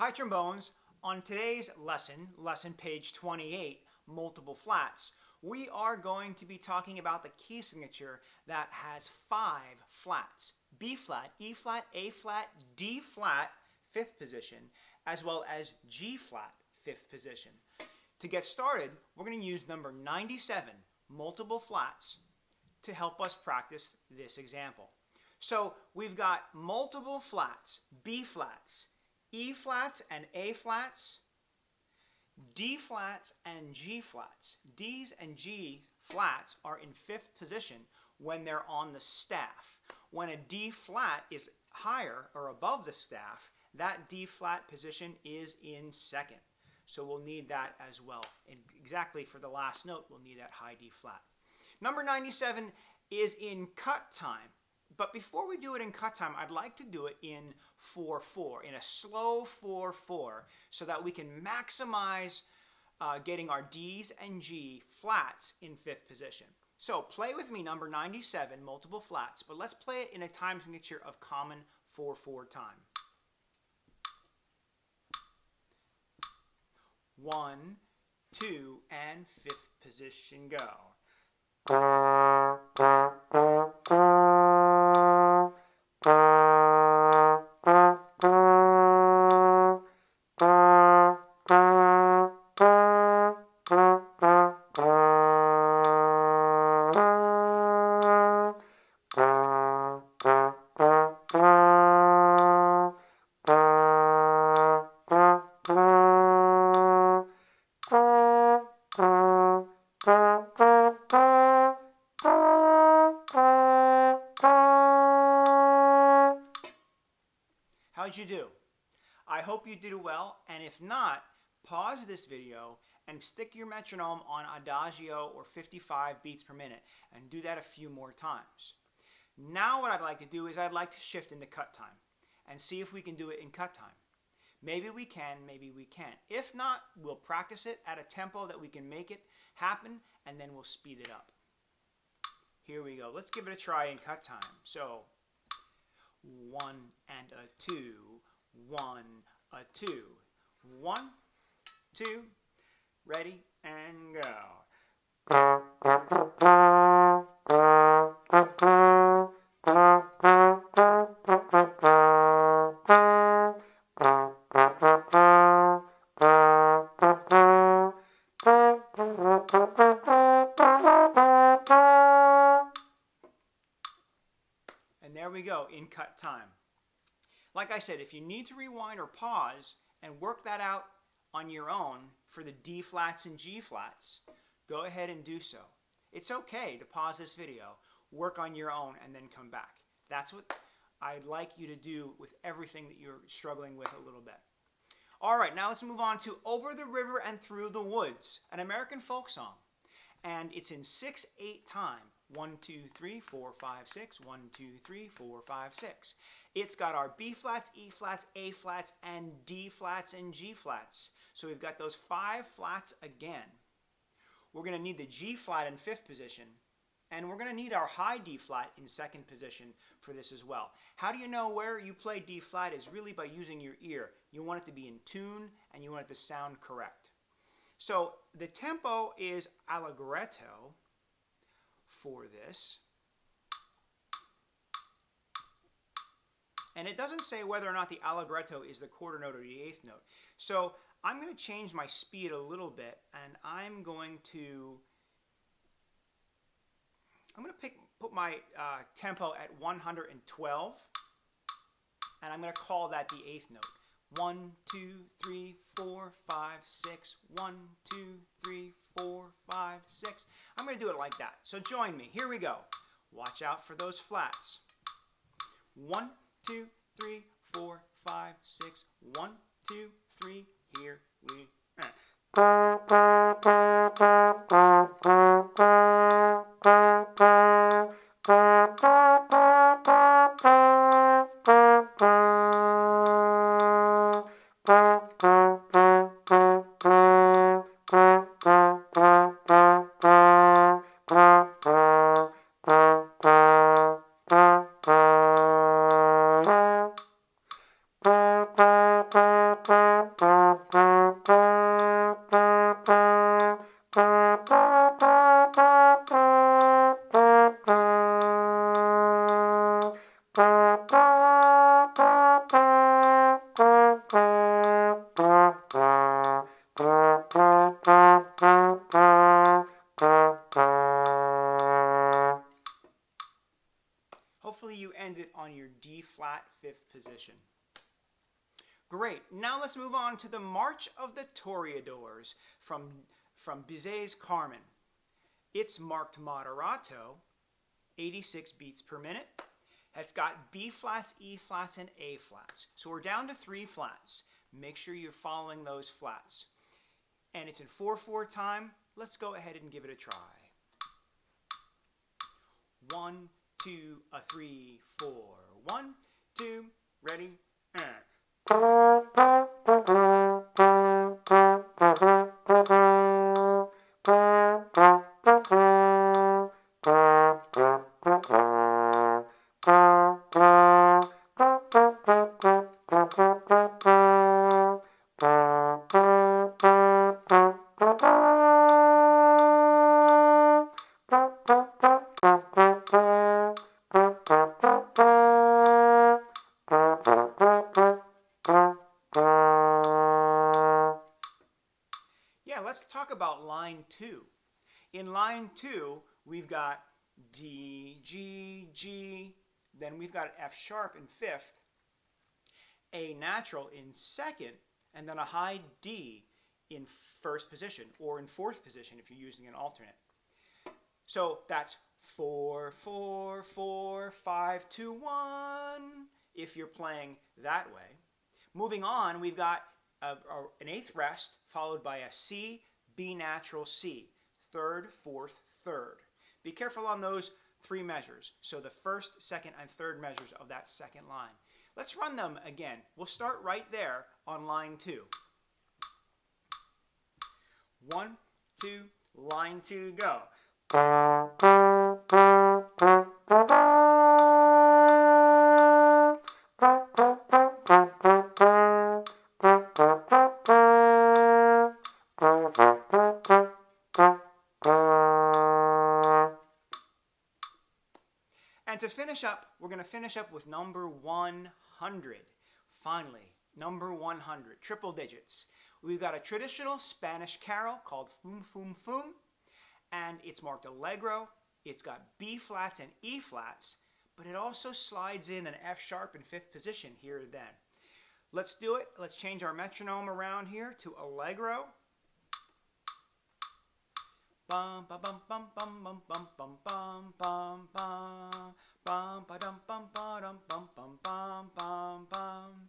Hi Trombones, on today's lesson page 28, multiple flats, we are going to be talking about the key signature that has 5 flats: B flat, E flat, A flat, D flat, 5th position, as well as G flat, 5th position. To get started, we're going to use number 97, multiple flats, to help us practice this example. So we've got multiple flats: B flats, E flats and A flats, D flats and G flats. D's and G flats are in 5th position when they're on the staff. When a D flat is higher or above the staff, that D flat position is in 2nd. So we'll need that as well. And exactly for the last note, we'll need that high D flat. Number 97 is in cut time. But before we do it in cut time, I'd like to do it in 4/4, in a slow 4/4, so that we can maximize getting our D's and G flats in 5th position. So play with me number 97, multiple flats, but let's play it in a time signature of common 4/4 time. 1, 2, and 5th position, go. How'd you do? I hope you did well, and if not, pause this video and stick your metronome on adagio or 55 beats per minute and do that a few more times. Now what I'd like to do is I'd like to shift into cut time and see if we can do it in cut time. Maybe we can, maybe we can't. If not, we'll practice it at a tempo that we can make it happen, and then we'll speed it up. Here we go. Let's give it a try in cut time. So 1 and a 2, 1, a 2, 1, 2, ready, and go. And there we go, in cut time. Like I said, if you need to rewind or pause and work that out on your own for the D flats and G flats, go ahead and do so. It's okay to pause this video, work on your own, and then come back. That's what I'd like you to do with everything that you're struggling with a little bit. All right, now let's move on to Over the River and Through the Woods, an American folk song. And it's in 6/8 time. 1, 2, 3, 4, 5, 6. 1, 2, 3, 4, 5, 6. It's got our B flats, E flats, A flats, and D flats and G flats. So we've got those 5 flats again. We're going to need the G flat in 5th position, and we're going to need our high D flat in 2nd position for this as well. How do you know where you play D flat? Is really by using your ear. You want it to be in tune, and you want it to sound correct. So the tempo is allegretto for this. And it doesn't say whether or not the allegretto is the quarter note or the 8th note. So I'm going to change my speed a little bit, and I'm going to put my tempo at 112, and I'm going to call that the 8th note. 1, 2, 3, 4, 5, 6. 1, 2, 3, 4, 5, 6. I'm going to do it like that. So join me. Here we go. Watch out for those flats. 1, 2, 3, 4, 5, 6. 1, 2, 3. Here we are. on your D flat fifth position. Great. Now let's move on to the March of the Toreadors from Bizet's Carmen. It's marked moderato, 86 beats per minute. It's got B flats, E flats, and A flats. So we're down to 3 flats. Make sure you're following those flats. And it's in 4/4 time. Let's go ahead and give it a try. 1, 2, 3, 4. 1, 2, ready, and. Yeah, let's talk about line 2. In line 2, we've got D, G, G, then we've got F sharp in 5th, A natural in 2nd, and then a high D in 1st position, or in 4th position if you're using an alternate. So that's 4, 4, 4, 5, 2, 1, if you're playing that way. Moving on, we've got an 8th rest, followed by a C, B natural, C, 3rd, 4th, 3rd. Be careful on those 3 measures, so the 1st, 2nd, and 3rd measures of that 2nd line. Let's run them again. We'll start right there on line 2. 1, 2, line 2, go. And to finish up, we're going to finish up with number 100. Finally, number 100, triple digits. We've got a traditional Spanish carol called Fum Fum Fum, and it's marked allegro. It's got B flats and E flats, but it also slides in an F sharp in 5th position here or then. Let's do it. Let's change our metronome around here to allegro. Bum ba bum bum bum bum bum bum bum bum bum bum ba dum bum ba dum bum bum bum bum bum.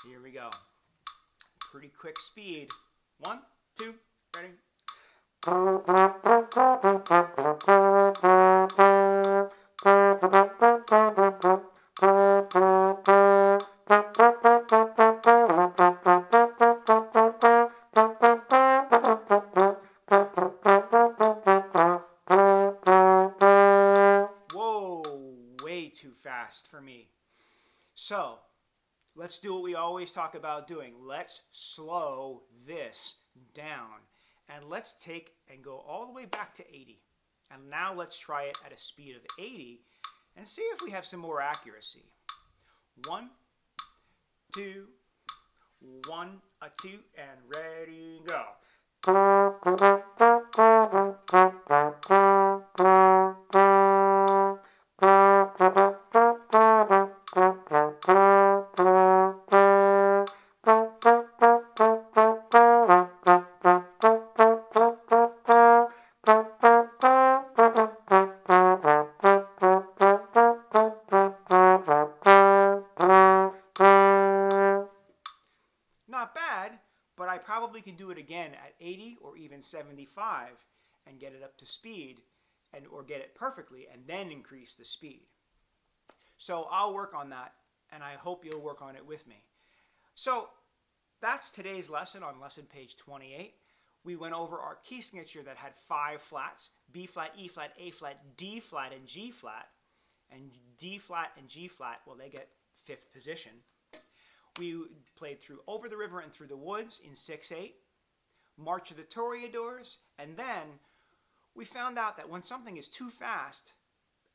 Here we go. Pretty quick speed. 1, 2, ready. Too fast for me. So let's do what we always talk about doing. Let's slow this down, and let's take and go all the way back to 80. And now let's try it at a speed of 80 and see if we have some more accuracy. 1, 2, 1, 2, and ready, go. Not bad, but I probably can do it again at 80 or even 75 and get it up to speed, or get it perfectly and then increase the speed. So I'll work on that, and I hope you'll work on it with me. So that's today's lesson on lesson page 28. We went over our key signature that had 5 flats: B flat, E flat, A flat, D flat, and G flat. And D flat and G flat, well, they get 5th position. We played through Over the River and Through the Woods in 6/8, March of the Toreadors, and then we found out that when something is too fast,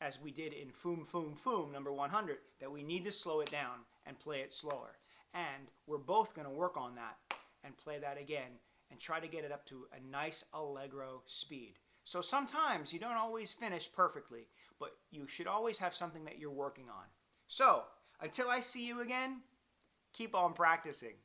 as we did in Fum Fum Fum, number 100, that we need to slow it down and play it slower. And we're both going to work on that and play that again and try to get it up to a nice allegro speed. So sometimes you don't always finish perfectly, but you should always have something that you're working on. So, until I see you again, keep on practicing.